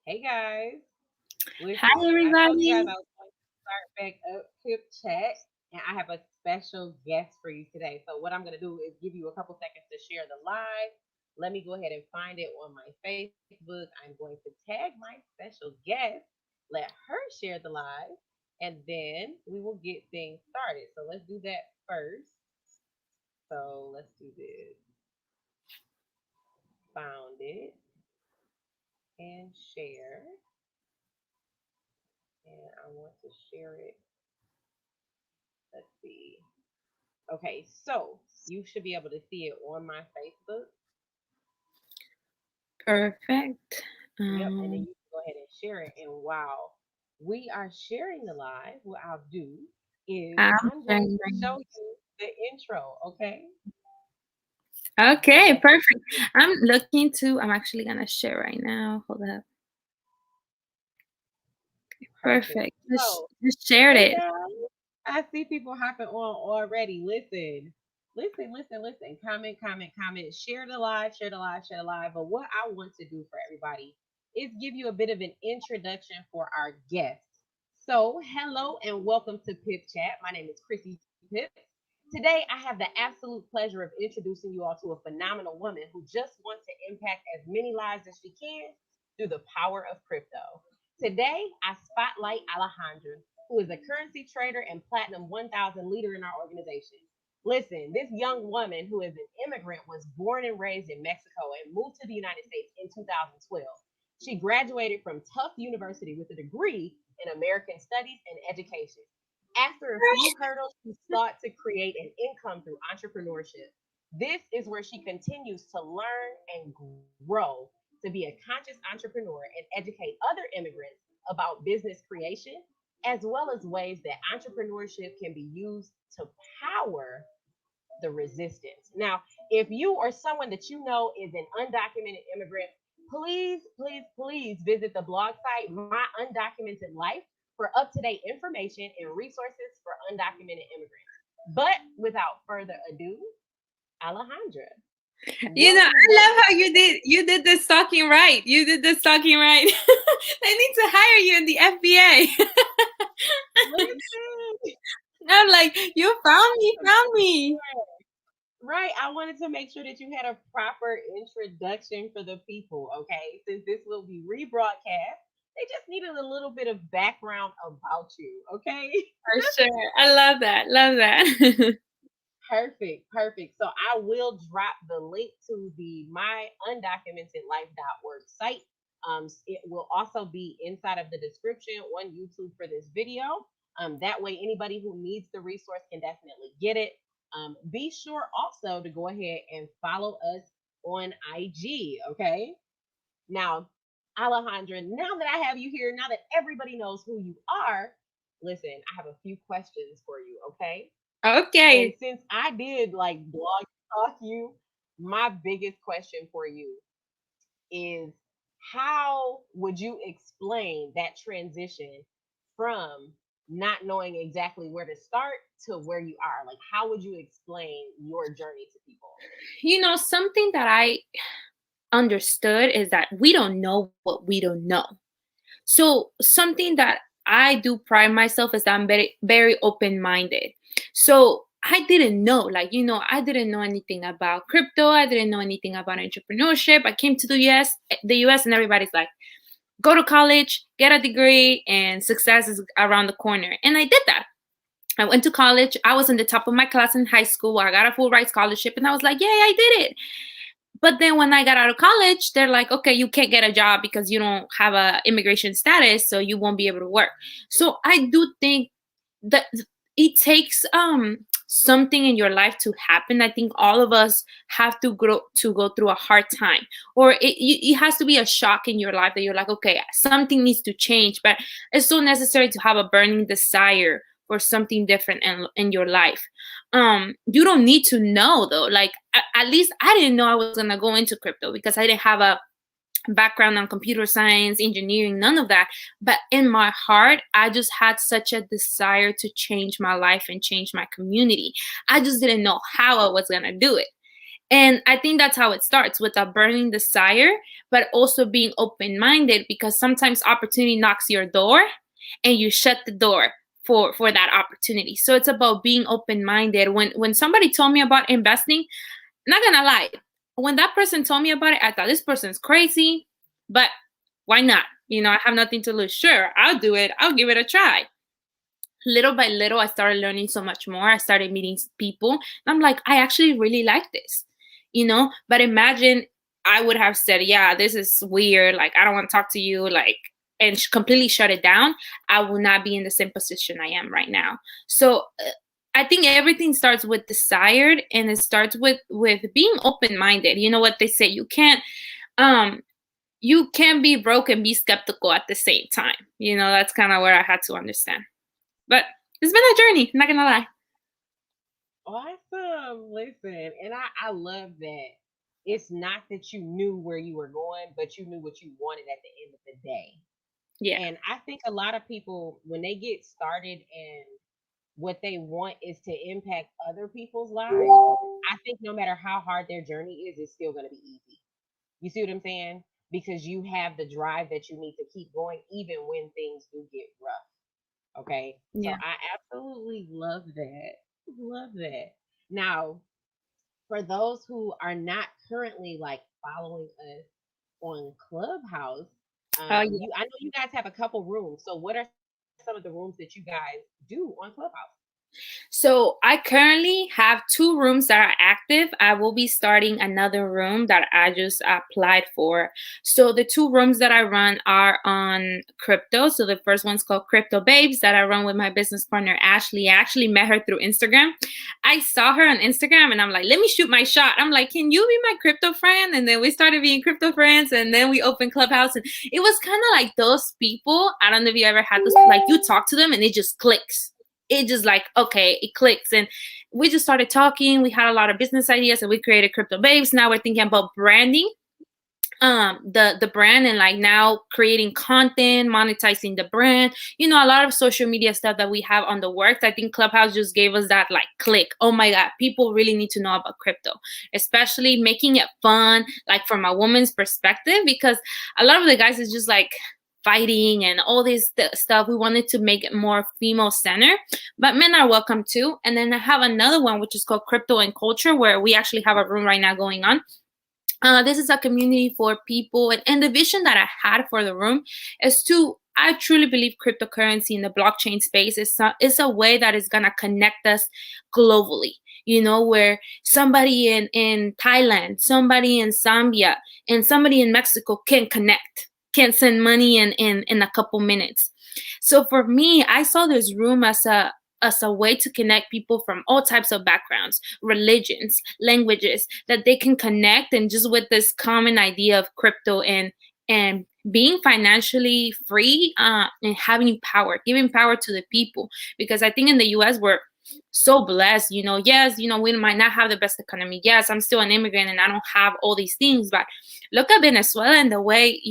Hey guys, Hi, listen, I told you guys everybody. I was going to start back up Pip Chat, and I have a special guest for you today. So, what I'm going to do is give you a couple seconds to share the live. Let me go ahead and find it on my Facebook. I'm going to tag my special guest, let her share the live, and then we will get things started. So, let's do that first. So, let's do this. Found it and share. And I want to share it. Let's see. Okay, so you should be able to see it on my Facebook. Perfect. Yep, and then Um, you can go ahead and share it. And while we are sharing the live, what I'll do is I'm I'm going sharing to right show you the intro, okay? now. So Okay, let's perfect. I'm actually gonna share right now. Hold up. perfect. Perfect. Just, So, just shared hey it. guys, I see people hopping on already. Listen. Comment. Share the live, share the live, share the live. But what I want to do for everybody is give you a bit of an introduction for our guest. So, hello and welcome to Pip Chat. My name is Chrissy Pip. Today, I have the absolute pleasure of introducing you all to a phenomenal woman who just wants to impact as many lives as she can through the power of crypto. Today, I spotlight Alejandra, who is a currency trader and platinum 1000 leader in our organization. Listen, this young woman who is an immigrant was born and raised in Mexico and moved to the United States in 2012. She graduated from Tufts University with a degree in American Studies and Education. After a few hurdles, she sought to create an income through entrepreneurship. This is where she continues to learn and grow to be a conscious entrepreneur and educate other immigrants about business creation, as well as ways that entrepreneurship can be used to power the resistance. Now, if you or someone that you know is an undocumented immigrant, please visit the blog site My Undocumented Life for up to date information and resources for undocumented immigrants. But without further ado, Alejandra, I what love how you did this talking right. You did this talking right. They need to hire you in the FBA. listen, I'm like, you I found wanted me, to found make me. sure. Right. I wanted to make sure that you had a proper introduction for the people, okay? Since this will be rebroadcast, they just needed a little bit of background about you, okay? For sure. I love that. Love that. Perfect. So I will drop the link to the myundocumentedlife.org site. It will also be inside of the description on YouTube for this video. That way, anybody who needs the resource can definitely get it. Be sure also to go ahead and follow us on IG. Okay. Now, Alejandra, now that I have you here, now that everybody knows who you are, listen, I have a few questions for you. Okay. And Okay. since I did like blog talk you, my biggest question for you is how would you explain that transition from not knowing exactly where to start to where you are? Like, how would you explain your journey to people? Something that I understood is that we don't know what we don't know. So something that I do pride myself is that I'm very, very open-minded. So I didn't know, I didn't know anything about crypto. I didn't know anything about entrepreneurship. I came to the US, and everybody's like, go to college, get a degree, and success is around the corner. And I did that. I went to college. I was in the top of my class in high school. I got a full ride scholarship, and I was like, yay, I did it. But then when I got out of college, they're like, okay, you can't get a job because you don't have a immigration status, so you won't be able to work. So I do think that it takes something in your life to happen. I think all of us have to go through a hard time, or it has to be a shock in your life that you're like, okay, something needs to change. But it's so necessary to have a burning desire for something different in your life. You don't need to know though. Like at least I didn't know I was gonna go into crypto because I didn't have a background on computer science, engineering, none of that. But in my heart, I just had such a desire to change my life and change my community. I just didn't know how I was gonna do it. And I think that's how it starts, with a burning desire, but also being open minded, because sometimes opportunity knocks your door and you shut the door for that opportunity. So it's about being open minded. When somebody told me about investing, not gonna lie, when that person told me about it, I thought this person's crazy, but why not? I have nothing to lose. Sure, I'll do it. I'll give it a try. Little by little, I started learning so much more. I started meeting people, and I'm like, I actually really like this. But imagine I would have said, yeah, this is weird. Like, I don't want to talk to you. Like, and completely shut it down. I will not be in the same position I am right now. So I think everything starts with desired, and it starts with being open minded. You know what they say? Um you can't be broke and be skeptical at the same time. That's kind of where I had to understand. But it's been a journey, not gonna lie. Awesome. Listen, and I love that. It's not that you knew where you were going, but you knew what you wanted at the end of the day. Yeah. And I think a lot of people, when they get started and what they want is to impact other people's lives, I think no matter how hard their journey is, it's still going to be easy. You see what I'm saying? Because you have the drive that you need to keep going, even when things do get rough. Okay. So Yeah. I absolutely love that. Love that. Now, for those who are not currently like following us on Clubhouse, Oh, yeah. I know you guys have a couple rooms. So what are some of the rooms that you guys do on Clubhouse? So I currently have two rooms that are active. I will be starting another room that I just applied for. So the two rooms that I run are on crypto. So the first one's called Crypto Babes, that I run with my business partner Ashley. I actually met her through Instagram. I saw her on Instagram and I'm like, let me shoot my shot. I'm like, can you be my crypto friend? And then we started being crypto friends, and then we opened Clubhouse, and it was kind of like those people. I don't know if you ever had this, like you talk to them and it just clicks. It just like, okay, it clicks. And we just started talking. We had a lot of business ideas, and we created Crypto Babes. Now we're thinking about branding the brand, and like now creating content, monetizing the brand, a lot of social media stuff that we have on the works. I think Clubhouse just gave us that like click. Oh my god, people really need to know about crypto, especially making it fun, like from a woman's perspective, because a lot of the guys is just like fighting and all this stuff. We wanted to make it more female center, but men are welcome too. And then I have another one which is called Crypto and Culture, where we actually have a room right now going on. This is a community for people, and the vision that I had for the room is to. I truly believe cryptocurrency in the blockchain space is a way that is gonna connect us globally. Where somebody in Thailand, somebody in Zambia, and somebody in Mexico can connect, can send money in a couple minutes. So for me, I saw this room as a way to connect people from all types of backgrounds, religions, languages, that they can connect, and just with this common idea of crypto and being financially free, and having power, giving power to the people. Because I think in the US we're so blessed. Yes, we might not have the best economy. Yes, I'm still an immigrant and I don't have all these things, but look at Venezuela and the way,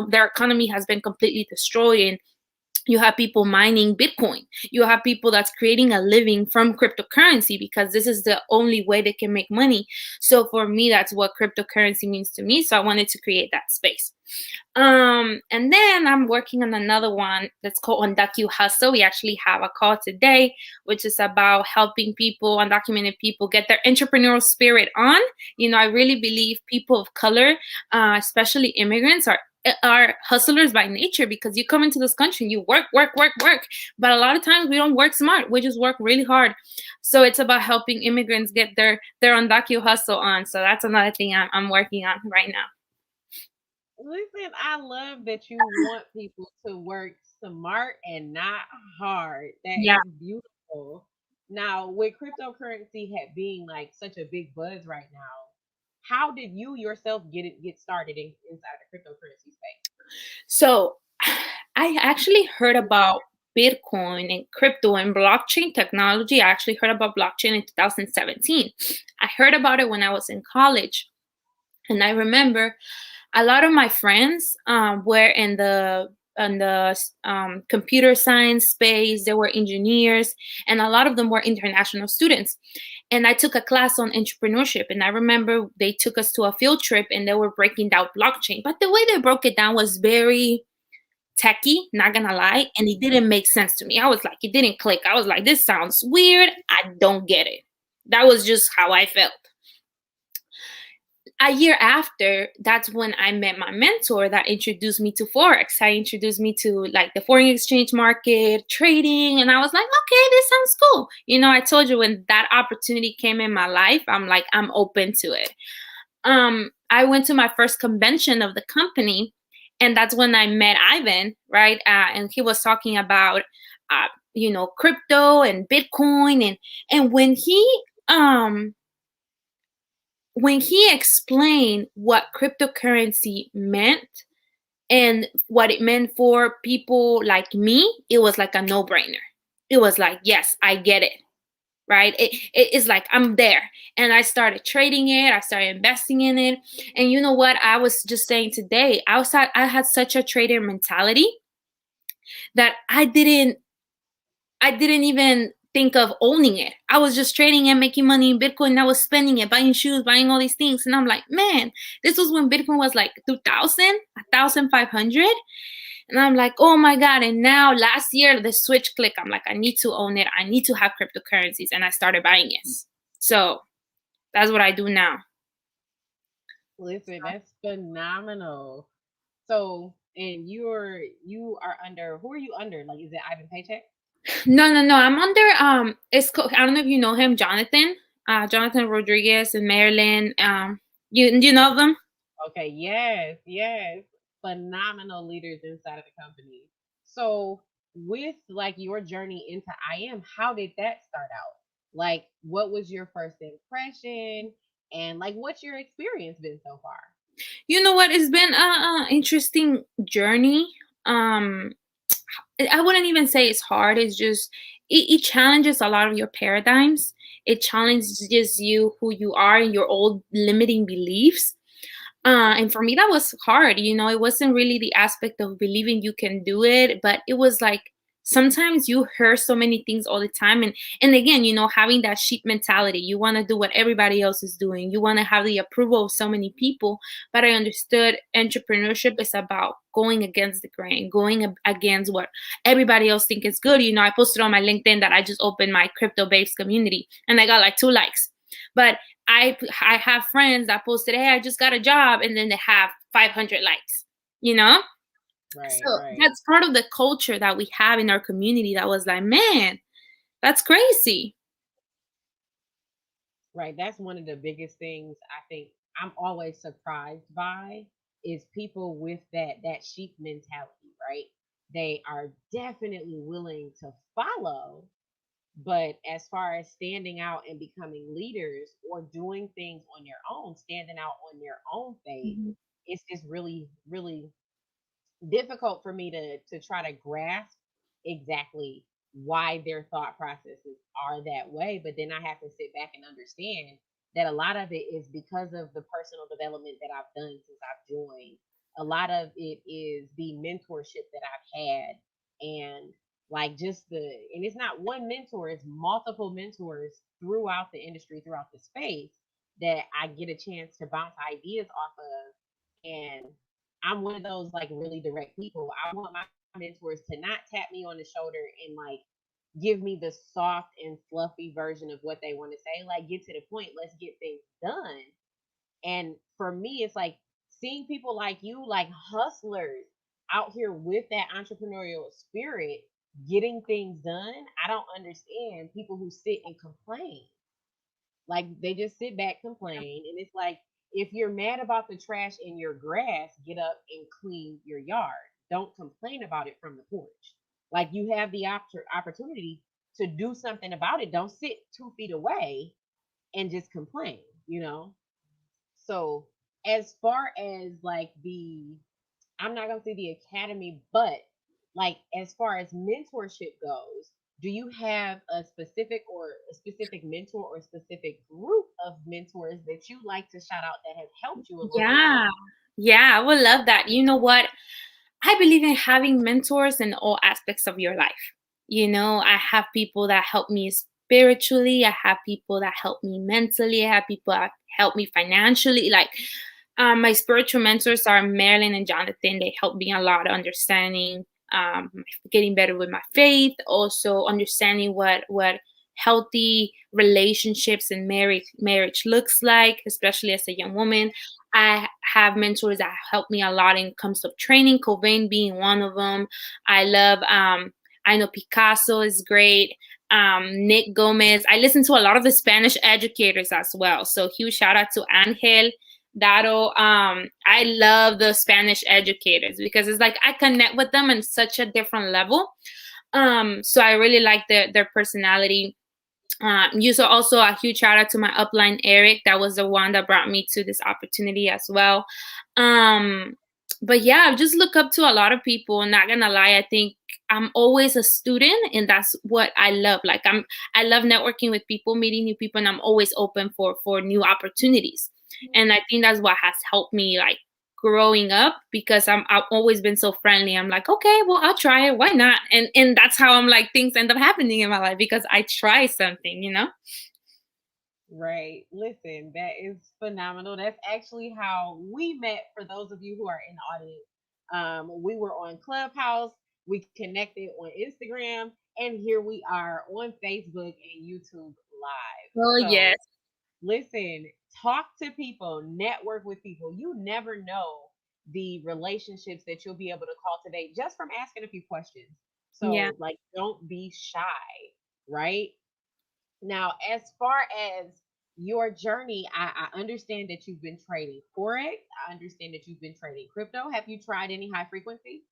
their economy has been completely destroyed. And you have people mining Bitcoin. You have people that's creating a living from cryptocurrency, because this is the only way they can make money. So for me, that's what cryptocurrency means to me. So I wanted to create that space. And then I'm working on another one that's called Undocu Hustle. We actually have a call today, which is about helping people, undocumented people, get their entrepreneurial spirit on. I really believe people of color, especially immigrants, are hustlers by nature, because you come into this country and you work, work, work, work. But a lot of times we don't work smart. We just work really hard. So it's about helping immigrants get their undocu hustle on. So that's another thing I'm working on right now. Listen, I love that you want people to work smart and not hard. That Yeah. is beautiful. Now, with cryptocurrency being like such a big buzz right now, how did you yourself get started inside the cryptocurrency space? So I actually heard about Bitcoin and crypto and blockchain technology. I actually heard about blockchain in 2017. I heard about it when I was in college. And I remember a lot of my friends were in the computer science space. They were engineers, and a lot of them were international students. and I took a class on entrepreneurship. And I remember they took us to a field trip and they were breaking down blockchain. But the way they broke it down was very techie, not gonna lie, and it didn't make sense to me. I was like, it didn't click. I was like, this sounds weird. I don't get it. That was just how I felt. A year after, that's when I met my mentor that introduced me to Forex. I introduced me to like the foreign exchange market, trading, and I was like, okay, this sounds cool. I told you when that opportunity came in my life, I'm like, I'm open to it. I went to my first convention of the company, and that's when I met Ivan, right? And he was talking about, crypto and Bitcoin, and when he explained what cryptocurrency meant and what it meant for people like me, it was like a no-brainer. It was like, yes, I get it, right? It's like I'm there. And I started trading it, I started investing in it. And you know what? I was just saying today, I had such a trader mentality that I didn't even think of owning it. I was just trading and making money in Bitcoin. And I was spending it, buying shoes, buying all these things. And I'm like, man, this was when Bitcoin was like 2,000, 1,500. And I'm like, oh my God. And now last year, the switch click. I'm like, I need to own it. I need to have cryptocurrencies. And I started buying it. So that's what I do now. Listen, that's phenomenal. So, and you are under, who are you under? Like, is it Ivan Paycheck? No, no, no. I'm under I don't know if you know him, Jonathan. Jonathan Rodriguez in Maryland. You know them? Okay, yes, yes. Phenomenal leaders inside of the company. So, with like your journey into IM, how did that start out? Like, what was your first impression? And like, what's your experience been so far? You know what? It's been a interesting journey. Um, I wouldn't even say it's hard. It's just it challenges a lot of your paradigms. It challenges you who you are and your old limiting beliefs. And for me, that was hard. It wasn't really the aspect of believing you can do it, but it was like sometimes you hear so many things all the time. And again, having that sheep mentality, you want to do what everybody else is doing. You want to have the approval of so many people. But I understood entrepreneurship is about going against the grain, going against what everybody else think is good. I posted on my LinkedIn that I just opened my crypto babes community and I got like 2 likes. But I have friends that posted, hey, I just got a job, and then they have 500 likes, you know? Right, So right, that's part of the culture that we have in our community that was like, man, that's crazy. right. That's one of the biggest things I think I'm always surprised by is people with that sheep mentality, right? They are definitely willing to follow. But as far as standing out and becoming leaders or doing things on your own, standing out on their own faith, Mhm. it's just really, really difficult for me to try to grasp exactly why their thought processes are that way. But then I have to sit back and understand that a lot of it is because of the personal development that I've done since I've joined. A lot of it is the mentorship that I've had, and like just the, and it's not one mentor, it's multiple mentors throughout the industry, throughout the space, that I get a chance to bounce ideas off of. And I'm one of those like really direct people. I want my mentors to not tap me on the shoulder and like give me the soft and fluffy version of what they want to say. Like, get to the point, let's get things done. And for me, it's like seeing people like you, like hustlers out here with that entrepreneurial spirit, getting things done. I don't understand people who sit and complain. Like they just sit back, complain, and it's like if you're mad about the trash in your grass, get up and clean your yard. Don't complain about it from the porch. Like you have the opportunity to do something about it. Don't sit 2 feet away and just complain, you know? So as far as like the, I'm not gonna say the academy, but like as far as mentorship goes, do you have a specific mentor or a specific group of mentors that you like to shout out that has helped you along your Yeah. journey? Yeah, I would love that. You know what? I believe in having mentors in all aspects of your life. I have people that help me spiritually. I have people that help me mentally. I have people that help me financially. Like, my spiritual mentors are Marilyn and Jonathan. They help me a lot understanding, getting better with my faith, also understanding what healthy relationships and marriage looks like, especially as a young woman. I have mentors that help me a lot in comes of training, Cobain being one of them. I love, I know Picasso is great. Nick Gomez. I listen to a lot of the Spanish educators as well. So huge shout out to Angel Dado. I love the Spanish educators because it's like I connect with them on such a different level. So I really like their personality. You saw also a huge shout out to my upline Eric. That was the one that brought me to this opportunity as well. Um, but yeah, I just look up to a lot of people. Not gonna lie, I think I'm always a student, and that's what I love. Like, I love networking with people, meeting new people, and I'm always open for new opportunities. And I think that's what has helped me, like, growing up, because I've always been so friendly. I'm like, okay, well, I'll try it. Why not? And that's how I'm like, things end up happening in my life because I try something, you know? Right. Listen, that is phenomenal. That's actually how we met. For those of you who are in the audience, we were on Clubhouse. We connected on Instagram, and here we are on Facebook and YouTube Live. Oh yes. So, listen, talk to people, network with people. You never know the relationships that you'll be able to cultivate just from asking a few questions. Yeah. So, like, don't be shy, right? Now, as far as your journey, I understand that you've been trading Forex. I understand that you've been trading crypto. Have you tried any high frequency?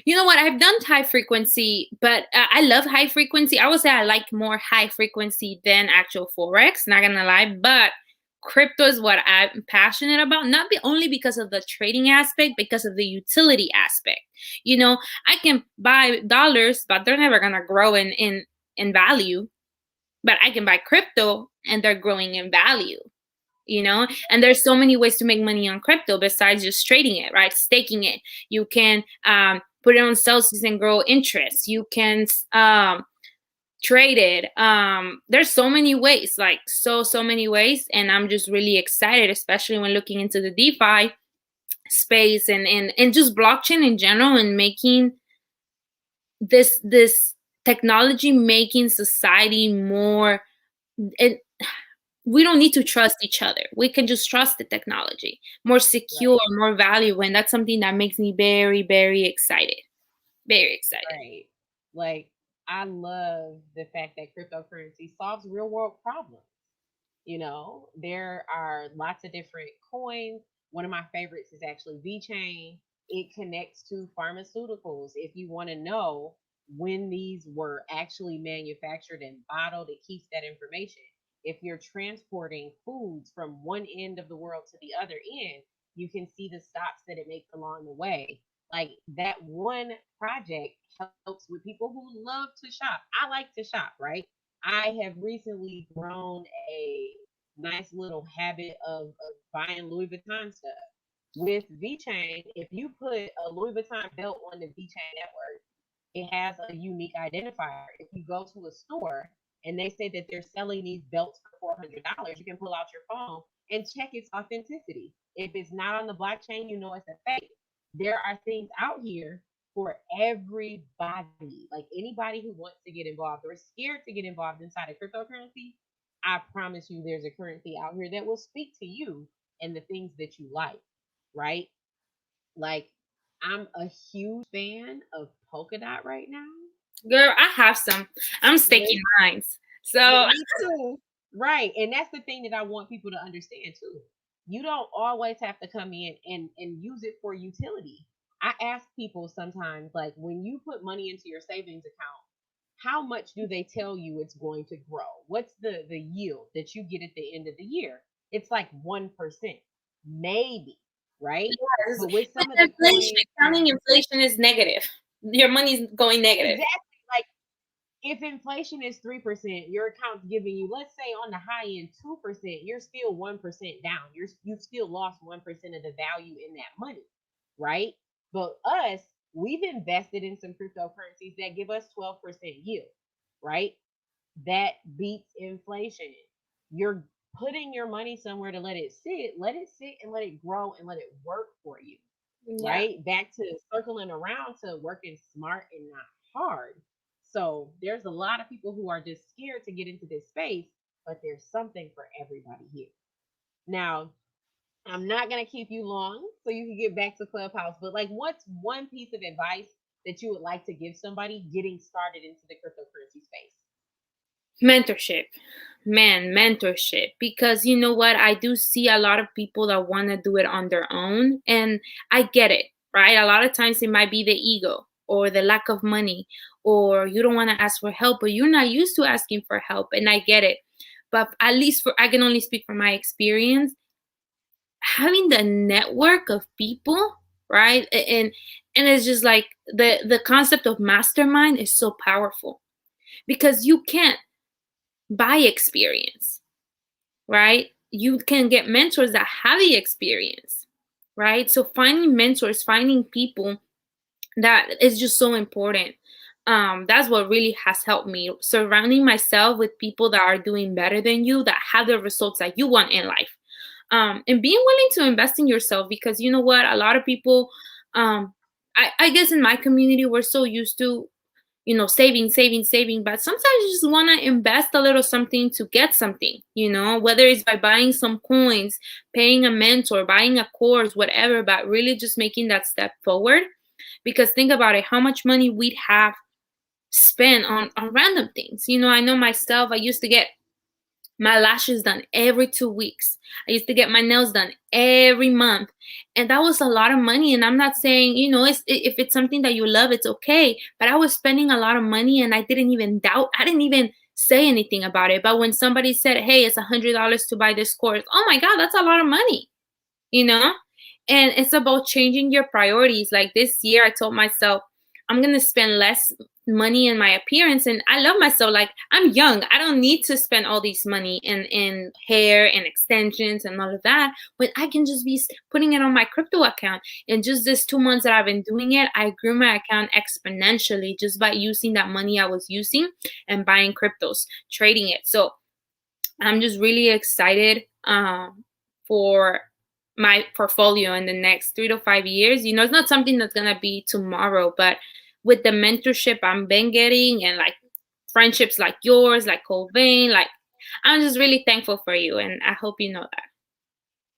You know what? I've done high frequency, but I love high frequency. I would say I like more high frequency than actual Forex, not gonna lie. But crypto is what I'm passionate about, not only because of the trading aspect, because of the utility aspect. You know, I can buy dollars, but they're never gonna grow in value. But I can buy crypto and they're growing in value, you know. And there's so many ways to make money on crypto besides just trading it, right? Staking it. You can put it on Celsius and grow interest. You can trade it. There's so many ways, like so many ways, and I'm just really excited, especially when looking into the DeFi space and just blockchain in general, and making this technology making society more, it, we don't need to trust each other. We can just trust the technology. More secure, Right, more value. And that's something that makes me very, very excited. Very excited. right. Like, I love the fact that cryptocurrency solves real world problems. You know, there are lots of different coins. One of my favorites is actually VeChain. It connects to pharmaceuticals. If you want to know when these were actually manufactured and bottled, it keeps that information. If you're transporting foods from one end of the world to the other end, you can see the stops that it makes along the way. Like, that one project helps with people who love to shop. I like to shop, right? I have recently grown a nice little habit of buying Louis Vuitton stuff. With VeChain, if you put a Louis Vuitton belt on the VeChain network, it has a unique identifier. If you go to a store and they say that they're selling these belts for $400, you can pull out your phone and check its authenticity. If it's not on the blockchain, you know it's a fake. There are things out here for everybody. Like, anybody who wants to get involved or is scared to get involved inside of cryptocurrency, I promise you there's a currency out here that will speak to you and the things that you like, right? Like, I'm a huge fan of Polkadot right now. Girl, I have some. I'm staking Listen, mines. So me too. Right. And that's the thing that I want people to understand too. You don't always have to come in and use it for utility. I ask people sometimes, like, when you put money into your savings account, how much do they tell you it's going to grow? What's the yield that you get at the end of the year? It's like 1%, maybe, right? yes, But with with some of the inflation, coins counting and inflation is negative. Your money's going negative. exactly, like, if inflation is 3%, your account's giving you, let's say on the high end, 2%, you're still 1% down. You still lost 1% of the value in that money, right? But us, we've invested in some cryptocurrencies that give us 12% yield, right? That beats inflation. You're putting your money somewhere to let it sit and let it grow and let it work for you, Yeah. right? Back to circling around to working smart and not hard. So there's a lot of people who are just scared to get into this space, but there's something for everybody here. Now, I'm not gonna keep you long so you can get back to Clubhouse, but like what's one piece of advice that you would like to give somebody getting started into the cryptocurrency space? Mentorship. Man, mentorship. Because you know what? I do see a lot of people that want to do it on their own. And I get it, right? A lot of times it might be the ego or the lack of money, or you don't want to ask for help, or you're not used to asking for help. And I get it. But at least I can only speak from my experience. Having the network of people, right? And it's just like the concept of mastermind is so powerful because you can't buy experience, right? You can get mentors that have the experience, right? So finding mentors, finding people, that is just so important. That's what really has helped me, surrounding myself with people that are doing better than you, that have the results that you want in life. And being willing to invest in yourself, because you know what, a lot of people, um, I guess in my community, we're so used to, saving, but sometimes you just want to invest a little something to get something, whether it's by buying some coins, paying a mentor, buying a course, whatever, but really just making that step forward. Because think about it, how much money we'd have spent on random things. I know myself, I used to get my lashes done every 2 weeks. I used to get my nails done every month. And that was a lot of money. And I'm not saying, if it's something that you love, it's okay. But I was spending a lot of money and I didn't even say anything about it. But when somebody said, hey, it's $100 to buy this course, oh my God, that's a lot of money, you know? And it's about changing your priorities. Like this year, I told myself, I'm going to spend less money in my appearance. And I love myself. Like, I'm young. I don't need to spend all this money in hair and extensions and all of that, when I can just be putting it on my crypto account. And just this 2 months that I've been doing it, I grew my account exponentially just by using that money I was using and buying cryptos, trading it. So I'm just really excited for my portfolio in the next 3 to 5 years. It's not something that's gonna be tomorrow, but with the mentorship I've been getting, and like friendships like yours, like Colvin, like, I'm just really thankful for you, and I hope you know that.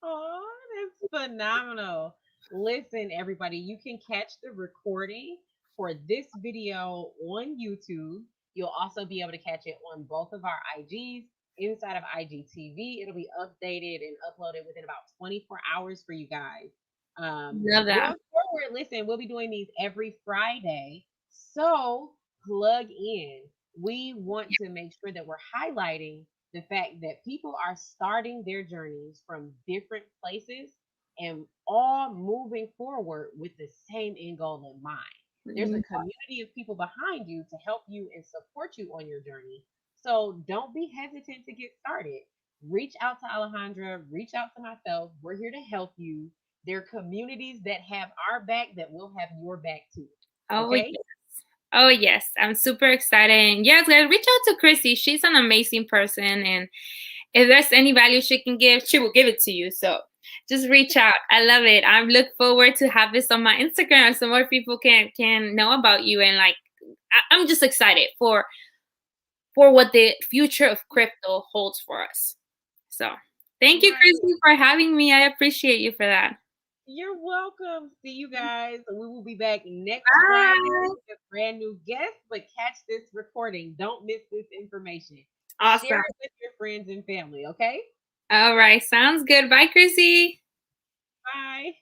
Oh, that's phenomenal. Listen, everybody, you can catch the recording for this video on YouTube. You'll also be able to catch it on both of our IGs inside of IGTV. It'll be updated and uploaded within about 24 hours for you guys. Love that. Going forward, listen, we'll be doing these every Friday. So plug in. We want to make sure that we're highlighting the fact that people are starting their journeys from different places and all moving forward with the same end goal in mind. There's a Mm. community of people behind you to help you and support you on your journey. So don't be hesitant to get started. Reach out to Alejandra, reach out to myself. We're here to help you. There are communities that have our back that will have your back too. Oh Okay? yes. Oh yes, I'm super excited. And yes, guys, reach out to Chrissy. She's an amazing person, and if there's any value she can give, she will give it to you. So just reach out. I love it. I look forward to have this on my Instagram so more people can know about you. And like, I'm just excited for what the future of crypto holds for us. So thank you, Right. Chrissy, for having me. I appreciate you for that. You're welcome. See you guys. We will be back next Friday Bye. with a brand new guest, but catch this recording. Don't miss this information. Share Awesome. it with your friends and family, okay? All right. Sounds good. Bye, Chrissy. Bye.